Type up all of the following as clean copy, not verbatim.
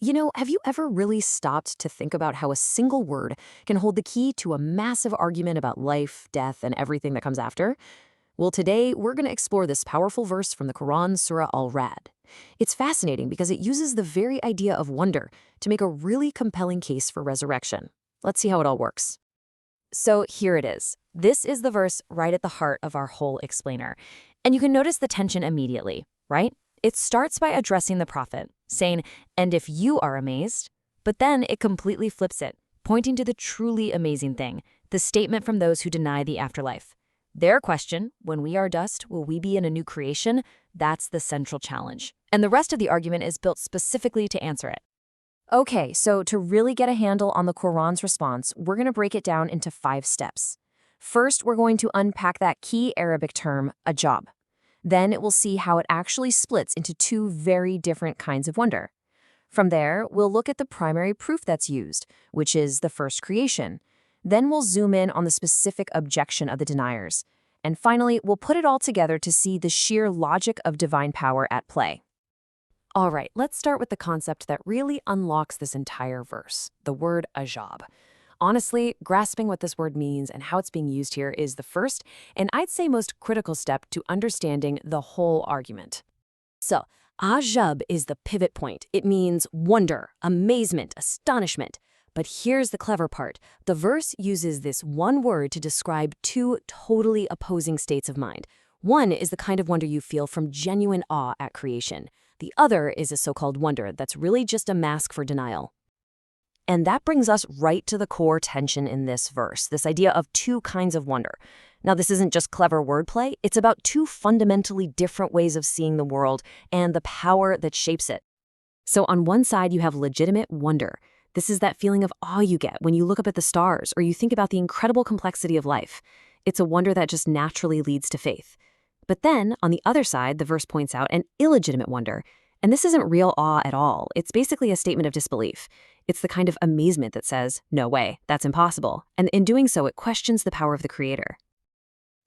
Have you ever really stopped to think about how a single word can hold the key to a massive argument about life, death, and everything that comes after? Well, today we're going to explore this powerful verse from the Quran, Surah Ar-Ra'd. It's fascinating because it uses the very idea of wonder to make a really compelling case for resurrection. Let's see how it all works. So here it is. This is the verse right at the heart of our whole explainer. And you can notice the tension immediately, right? It starts by addressing the prophet, saying, "And if you are amazed," but then it completely flips it, pointing to the truly amazing thing, the statement from those who deny the afterlife. Their question, when we are dust, will we be in a new creation? That's the central challenge. And the rest of the argument is built specifically to answer it. Okay, so to really get a handle on the Quran's response, we're going to break it down into 5 steps. First, we're going to unpack that key Arabic term, Ajib. Then we'll see how it actually splits into 2 very different kinds of wonder. From there, we'll look at the primary proof that's used, which is the first creation. Then we'll zoom in on the specific objection of the deniers. And finally, we'll put it all together to see the sheer logic of divine power at play. All right, let's start with the concept that really unlocks this entire verse, the word Ajib. Honestly, grasping what this word means and how it's being used here is the first, and I'd say most critical step to understanding the whole argument. So, Ajib is the pivot point. It means wonder, amazement, astonishment. But here's the clever part. The verse uses this one word to describe 2 totally opposing states of mind. One is the kind of wonder you feel from genuine awe at creation. The other is a so-called wonder that's really just a mask for denial. And that brings us right to the core tension in this verse, this idea of 2 kinds of wonder. Now, this isn't just clever wordplay. It's about 2 fundamentally different ways of seeing the world and the power that shapes it. So on one side, you have legitimate wonder. This is that feeling of awe you get when you look up at the stars or you think about the incredible complexity of life. It's a wonder that just naturally leads to faith. But then, on the other side, the verse points out an illegitimate wonder. And this isn't real awe at all. It's basically a statement of disbelief. It's the kind of amazement that says, no way, that's impossible. And in doing so, it questions the power of the Creator.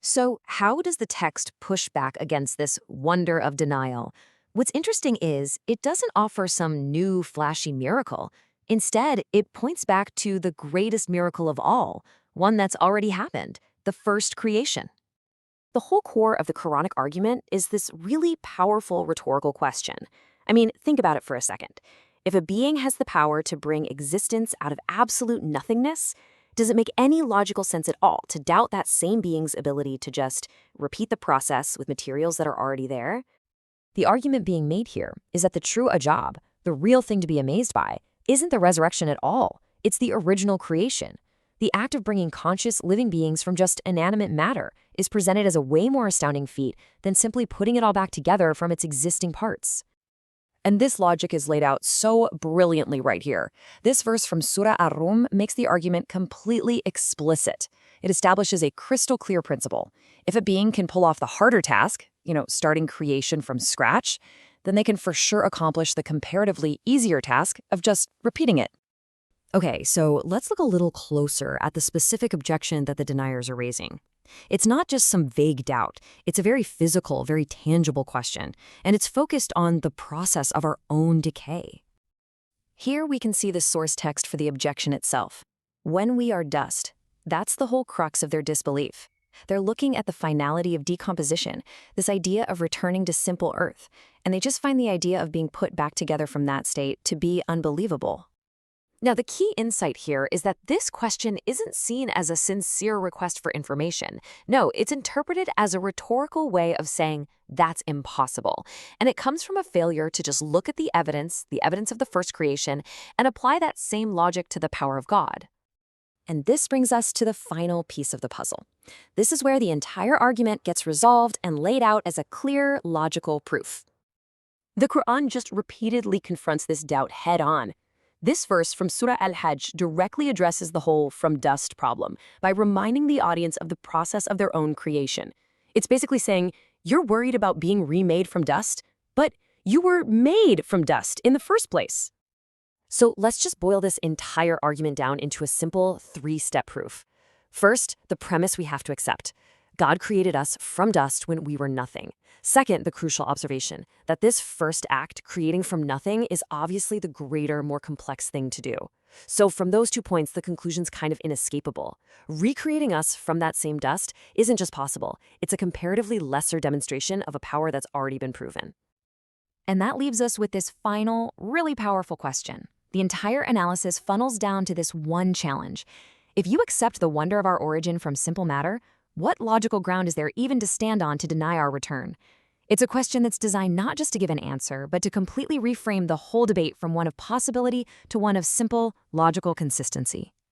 So how does the text push back against this wonder of denial? What's interesting is it doesn't offer some new flashy miracle. Instead, it points back to the greatest miracle of all, one that's already happened, the first creation. The whole core of the Quranic argument is this really powerful rhetorical question. I mean, think about it for a second. If a being has the power to bring existence out of absolute nothingness, does it make any logical sense at all to doubt that same being's ability to just repeat the process with materials that are already there? The argument being made here is that the true Ajib, the real thing to be amazed by, isn't the resurrection at all. It's the original creation. The act of bringing conscious living beings from just inanimate matter is presented as a way more astounding feat than simply putting it all back together from its existing parts. And this logic is laid out so brilliantly right here. This verse from Surah Ar-Ra'd makes the argument completely explicit. It establishes a crystal clear principle. If a being can pull off the harder task, starting creation from scratch, then they can for sure accomplish the comparatively easier task of just repeating it. Okay, so let's look a little closer at the specific objection that the deniers are raising. It's not just some vague doubt. It's a very physical, very tangible question, and it's focused on the process of our own decay. Here we can see the source text for the objection itself. When we are dust, that's the whole crux of their disbelief. They're looking at the finality of decomposition, this idea of returning to simple earth, and they just find the idea of being put back together from that state to be unbelievable. Now, the key insight here is that this question isn't seen as a sincere request for information. No, it's interpreted as a rhetorical way of saying that's impossible. And it comes from a failure to just look at the evidence of the first creation, and apply that same logic to the power of God. And this brings us to the final piece of the puzzle. This is where the entire argument gets resolved and laid out as a clear, logical proof. The Quran just repeatedly confronts this doubt head-on. This verse from Surah Al-Hajj directly addresses the whole from dust problem by reminding the audience of the process of their own creation. It's basically saying, you're worried about being remade from dust, but you were made from dust in the first place. So let's just boil this entire argument down into a simple 3-step proof. First, the premise we have to accept. God created us from dust when we were nothing. Second, the crucial observation that this first act, creating from nothing, is obviously the greater, more complex thing to do. So from those 2 points, the conclusion's kind of inescapable. Recreating us from that same dust isn't just possible, it's a comparatively lesser demonstration of a power that's already been proven. And that leaves us with this final, really powerful question. The entire analysis funnels down to this one challenge. If you accept the wonder of our origin from simple matter, what logical ground is there even to stand on to deny our return? It's a question that's designed not just to give an answer, but to completely reframe the whole debate from one of possibility to one of simple, logical consistency.